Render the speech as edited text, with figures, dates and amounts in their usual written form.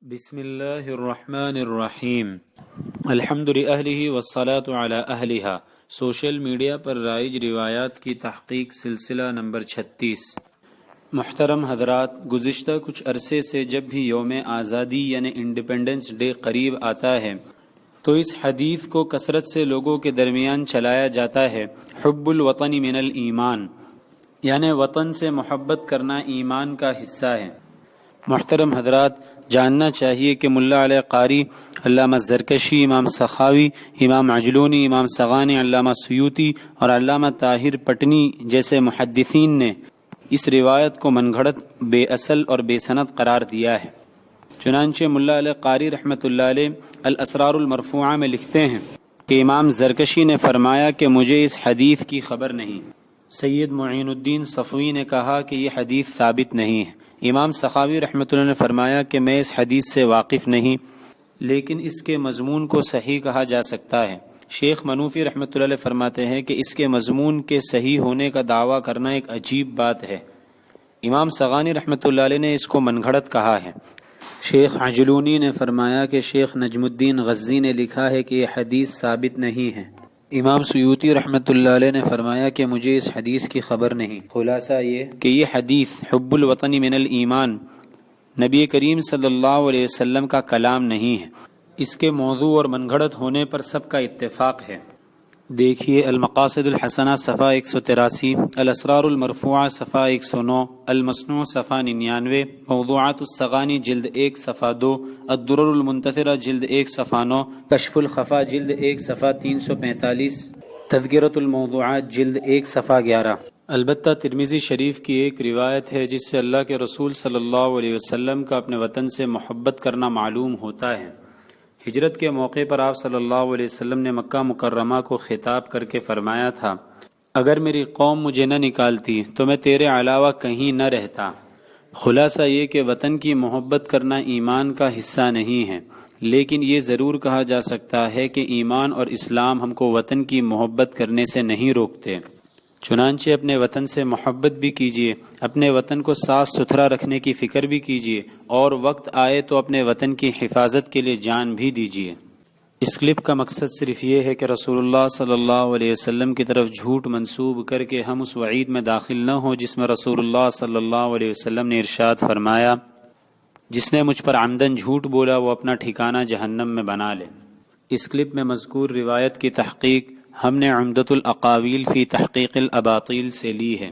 بسم اللہ الرحمن الرحیم الحمد للہ والصلاة علی اہلہا۔ سوشل میڈیا پر رائج روایات کی تحقیق سلسلہ نمبر 36۔ محترم حضرات، گزشتہ کچھ عرصے سے جب بھی یوم آزادی یعنی انڈیپینڈنس ڈے قریب آتا ہے تو اس حدیث کو کثرت سے لوگوں کے درمیان چلایا جاتا ہے، حب الوطن من الایمان، یعنی وطن سے محبت کرنا ایمان کا حصہ ہے۔ محترم حضرات، جاننا چاہیے کہ ملا علی قاری، علامہ زرکشی، امام سخاوی، امام عجلونی، امام سغانی، علامہ سیوطی اور علامہ طاہر پٹنی جیسے محدثین نے اس روایت کو من گھڑت، بے اصل اور بے سند قرار دیا ہے۔ چنانچہ ملا علی قاری رحمۃ اللہ علیہ الاسرار المرفوعہ میں لکھتے ہیں کہ امام زرکشی نے فرمایا کہ مجھے اس حدیث کی خبر نہیں۔ سید معین الدین صفوی نے کہا کہ یہ حدیث ثابت نہیں ہے۔ امام سخاوی رحمۃ اللہ نے فرمایا کہ میں اس حدیث سے واقف نہیں، لیکن اس کے مضمون کو صحیح کہا جا سکتا ہے۔ شیخ منوفی رحمۃ اللہ علیہ فرماتے ہیں کہ اس کے مضمون کے صحیح ہونے کا دعویٰ کرنا ایک عجیب بات ہے۔ امام سغانی رحمۃ اللہ علیہ نے اس کو من گھڑت کہا ہے۔ شیخ عجلونی نے فرمایا کہ شیخ نجم الدین غزی نے لکھا ہے کہ یہ حدیث ثابت نہیں ہے۔ امام سیوطی رحمۃ اللہ علیہ نے فرمایا کہ مجھے اس حدیث کی خبر نہیں۔ خلاصہ یہ کہ یہ حدیث حب الوطن من الایمان نبی کریم صلی اللہ علیہ وسلم کا کلام نہیں ہے۔ اس کے موضوع اور من گھڑت ہونے پر سب کا اتفاق ہے۔ دیکھیے المقاصد الحسنہ صفحہ 183، الاسرار المرفوعہ صفحہ 109، المصنوع صفحہ 99، موضوعات السغانی جلد 1 صفحہ 2، الدرر المنتثرہ جلد 1 صفحہ 9، کشف الخفا جلد 1 صفحہ 345، تذکرۃ الموضوعات جلد 1 صفحہ 11۔ البتہ ترمذی شریف کی ایک روایت ہے جس سے اللہ کے رسول صلی اللہ علیہ وسلم کا اپنے وطن سے محبت کرنا معلوم ہوتا ہے۔ ہجرت کے موقع پر آپ صلی اللہ علیہ وسلم نے مکہ مکرمہ کو خطاب کر کے فرمایا تھا، اگر میری قوم مجھے نہ نکالتی تو میں تیرے علاوہ کہیں نہ رہتا۔ خلاصہ یہ کہ وطن کی محبت کرنا ایمان کا حصہ نہیں ہے، لیکن یہ ضرور کہا جا سکتا ہے کہ ایمان اور اسلام ہم کو وطن کی محبت کرنے سے نہیں روکتے۔ چنانچہ اپنے وطن سے محبت بھی کیجیے، اپنے وطن کو صاف ستھرا رکھنے کی فکر بھی کیجیے، اور وقت آئے تو اپنے وطن کی حفاظت کے لیے جان بھی دیجیے۔ اس کلپ کا مقصد صرف یہ ہے کہ رسول اللہ صلی اللہ علیہ وسلم کی طرف جھوٹ منسوب کر کے ہم اس وعید میں داخل نہ ہوں جس میں رسول اللہ صلی اللہ علیہ وسلم نے ارشاد فرمایا، جس نے مجھ پر عمدن جھوٹ بولا وہ اپنا ٹھکانہ جہنم میں بنا لے۔ اس کلپ میں مذکور روایت کی تحقیق ہم نے عمدۃ الاقاویل فی تحقیق الاباطیل سے لی ہے۔